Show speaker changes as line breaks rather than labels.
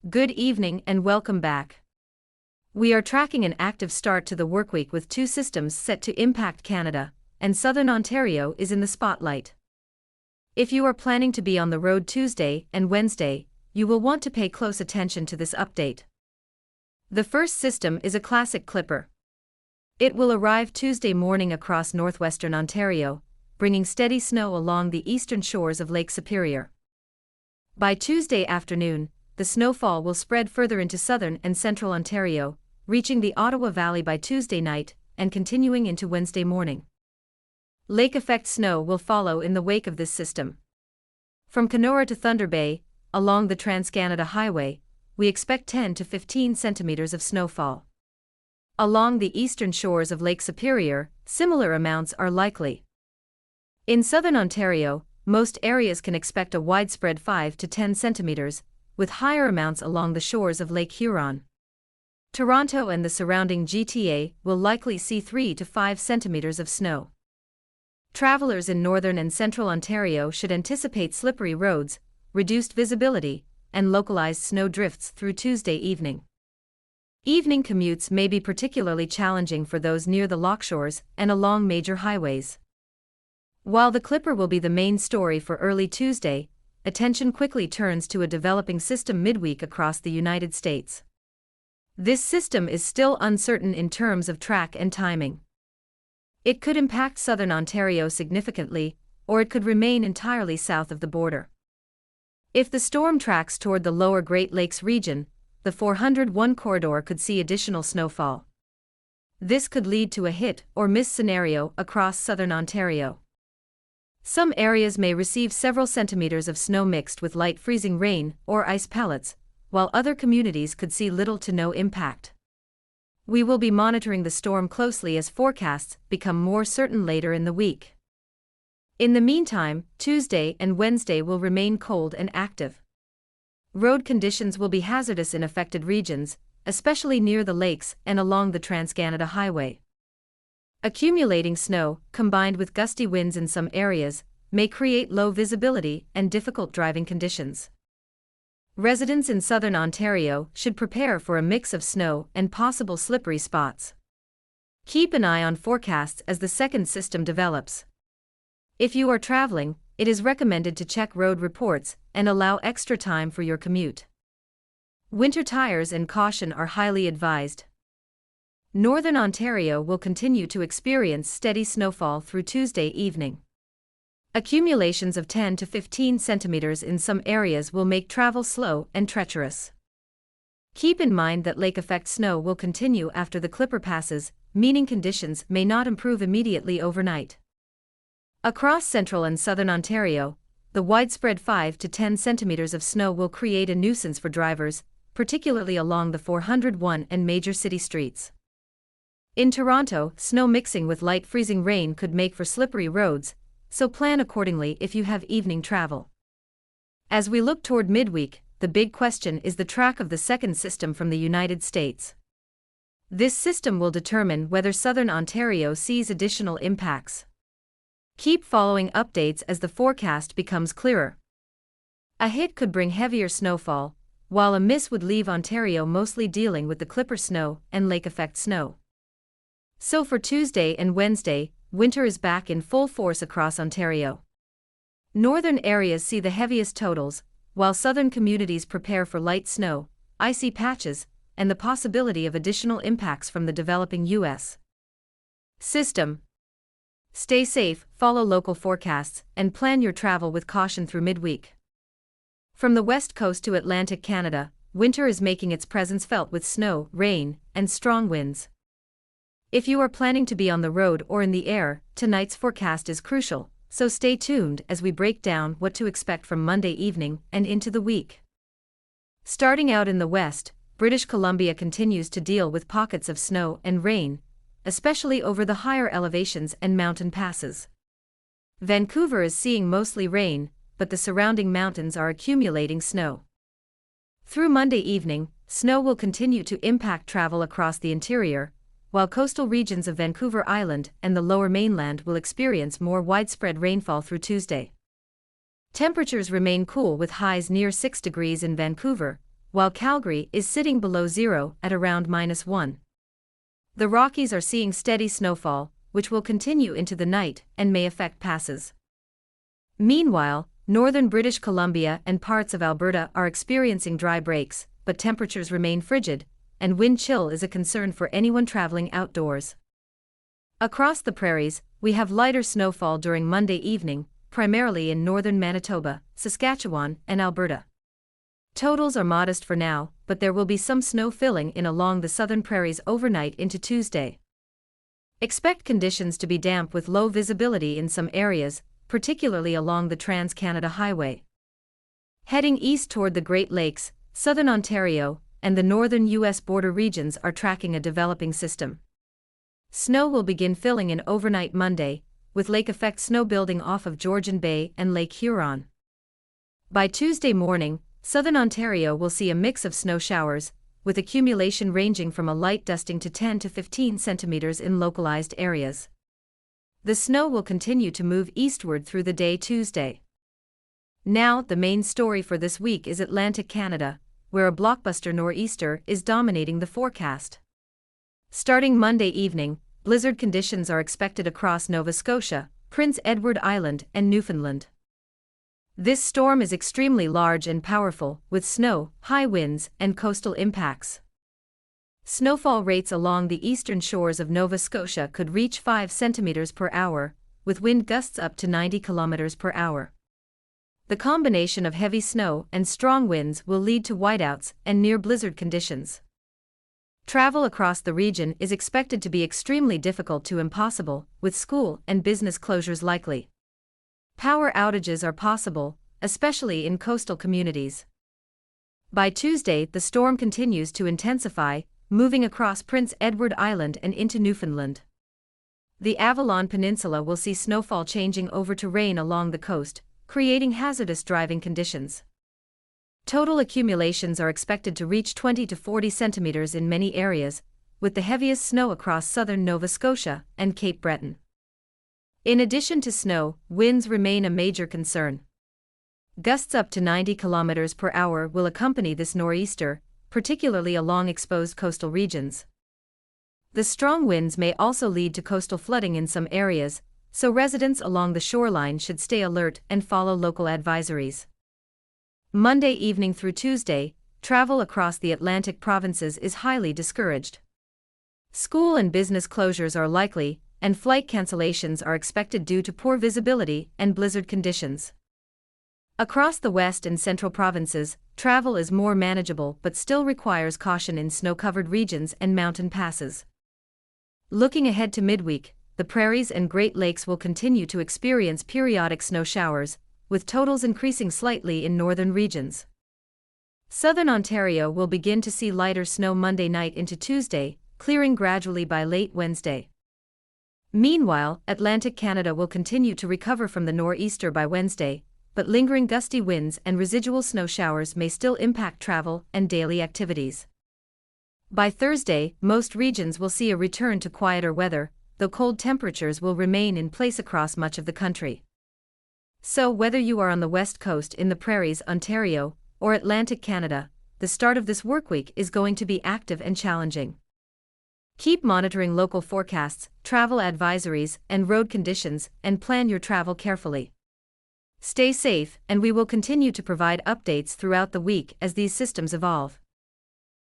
Good evening and welcome back. We are tracking an active start to the workweek with two systems set to impact Canada, and Southern Ontario is in the spotlight. If you are planning to be on the road Tuesday and Wednesday, you will want to pay close attention to this update. The first system is a classic clipper. It will arrive Tuesday morning across northwestern Ontario, bringing steady snow along the eastern shores of Lake Superior. By Tuesday afternoon, the snowfall will spread further into southern and central Ontario, reaching the Ottawa Valley by Tuesday night and continuing into Wednesday morning. Lake effect snow will follow in the wake of this system. From Kenora to Thunder Bay, along the Trans-Canada Highway, we expect 10 to 15 centimeters of snowfall. Along the eastern shores of Lake Superior, similar amounts are likely. In southern Ontario, most areas can expect a widespread 5 to 10 centimeters, with higher amounts along the shores of Lake Huron. Toronto and the surrounding GTA will likely see 3 to 5 centimeters of snow. Travelers in northern and central Ontario should anticipate slippery roads, reduced visibility, and localized snow drifts through Tuesday evening. Evening commutes may be particularly challenging for those near the lockshores and along major highways. While the clipper will be the main story for early Tuesday, attention quickly turns to a developing system midweek across the United States. This system is still uncertain in terms of track and timing. It could impact southern Ontario significantly, or it could remain entirely south of the border. If the storm tracks toward the lower Great Lakes region, the 401 corridor could see additional snowfall. This could lead to a hit or miss scenario across southern Ontario. Some areas may receive several centimeters of snow mixed with light freezing rain or ice pellets, while other communities could see little to no impact. We will be monitoring the storm closely as forecasts become more certain later in the week. In the meantime, Tuesday and Wednesday will remain cold and active. Road conditions will be hazardous in affected regions, especially near the lakes and along the Trans-Canada Highway. Accumulating snow, combined with gusty winds in some areas, may create low visibility and difficult driving conditions. Residents in southern Ontario should prepare for a mix of snow and possible slippery spots. Keep an eye on forecasts as the second system develops. If you are traveling, it is recommended to check road reports and allow extra time for your commute. Winter tires and caution are highly advised. Northern Ontario will continue to experience steady snowfall through Tuesday evening. Accumulations of 10 to 15 centimeters in some areas will make travel slow and treacherous. Keep in mind that lake effect snow will continue after the clipper passes, meaning conditions may not improve immediately overnight. Across central and southern Ontario, the widespread 5 to 10 centimeters of snow will create a nuisance for drivers, particularly along the 401 and major city streets. In Toronto, snow mixing with light freezing rain could make for slippery roads, so plan accordingly if you have evening travel. As we look toward midweek, the big question is the track of the second system from the United States. This system will determine whether southern Ontario sees additional impacts. Keep following updates as the forecast becomes clearer. A hit could bring heavier snowfall, while a miss would leave Ontario mostly dealing with the clipper snow and lake effect snow. So for Tuesday and Wednesday, winter is back in full force across Ontario. Northern areas see the heaviest totals, while southern communities prepare for light snow, icy patches, and the possibility of additional impacts from the developing U.S. system. Stay safe, follow local forecasts, and plan your travel with caution through midweek. From the west coast to Atlantic Canada, winter is making its presence felt with snow, rain, and strong winds. If you are planning to be on the road or in the air, tonight's forecast is crucial, so stay tuned as we break down what to expect from Monday evening and into the week. Starting out in the west, British Columbia continues to deal with pockets of snow and rain, especially over the higher elevations and mountain passes. Vancouver is seeing mostly rain, but the surrounding mountains are accumulating snow. Through Monday evening, snow will continue to impact travel across the interior, while coastal regions of Vancouver Island and the lower mainland will experience more widespread rainfall through Tuesday. Temperatures remain cool with highs near 6 degrees in Vancouver, while Calgary is sitting below zero at around -1. The Rockies are seeing steady snowfall, which will continue into the night and may affect passes. Meanwhile, northern British Columbia and parts of Alberta are experiencing dry breaks, but temperatures remain frigid, and wind chill is a concern for anyone traveling outdoors. Across the prairies, we have lighter snowfall during Monday evening, primarily in northern Manitoba, Saskatchewan, and Alberta. Totals are modest for now, but there will be some snow filling in along the southern prairies overnight into Tuesday. Expect conditions to be damp with low visibility in some areas, particularly along the Trans-Canada Highway. Heading east toward the Great Lakes, southern Ontario, and the northern U.S. border regions are tracking a developing system. Snow will begin filling in overnight Monday, with lake-effect snow building off of Georgian Bay and Lake Huron. By Tuesday morning, southern Ontario will see a mix of snow showers, with accumulation ranging from a light dusting to 10 to 15 centimeters in localized areas. The snow will continue to move eastward through the day Tuesday. Now, the main story for this week is Atlantic Canada, where a blockbuster nor'easter is dominating the forecast. Starting Monday evening, blizzard conditions are expected across Nova Scotia, Prince Edward Island, and Newfoundland. This storm is extremely large and powerful, with snow, high winds, and coastal impacts. Snowfall rates along the eastern shores of Nova Scotia could reach 5 centimeters per hour, with wind gusts up to 90 kilometers per hour. The combination of heavy snow and strong winds will lead to whiteouts and near-blizzard conditions. Travel across the region is expected to be extremely difficult to impossible, with school and business closures likely. Power outages are possible, especially in coastal communities. By Tuesday, the storm continues to intensify, moving across Prince Edward Island and into Newfoundland. The Avalon Peninsula will see snowfall changing over to rain along the coast, creating hazardous driving conditions. Total accumulations are expected to reach 20 to 40 centimeters in many areas, with the heaviest snow across southern Nova Scotia and Cape Breton. In addition to snow, winds remain a major concern. Gusts up to 90 kilometers per hour will accompany this nor'easter, particularly along exposed coastal regions. The strong winds may also lead to coastal flooding in some areas, so residents along the shoreline should stay alert and follow local advisories. Monday evening through Tuesday, travel across the Atlantic provinces is highly discouraged. School and business closures are likely, and flight cancellations are expected due to poor visibility and blizzard conditions. Across the west and central provinces, travel is more manageable but still requires caution in snow-covered regions and mountain passes. Looking ahead to midweek, the Prairies and Great Lakes will continue to experience periodic snow showers, with totals increasing slightly in northern regions. Southern Ontario will begin to see lighter snow Monday night into Tuesday, clearing gradually by late Wednesday. Meanwhile, Atlantic Canada will continue to recover from the nor'easter by Wednesday, but lingering gusty winds and residual snow showers may still impact travel and daily activities. By Thursday, most regions will see a return to quieter weather, though cold temperatures will remain in place across much of the country. So whether you are on the West Coast in the Prairies, Ontario, or Atlantic Canada, the start of this workweek is going to be active and challenging. Keep monitoring local forecasts, travel advisories, and road conditions, and plan your travel carefully. Stay safe, and we will continue to provide updates throughout the week as these systems evolve.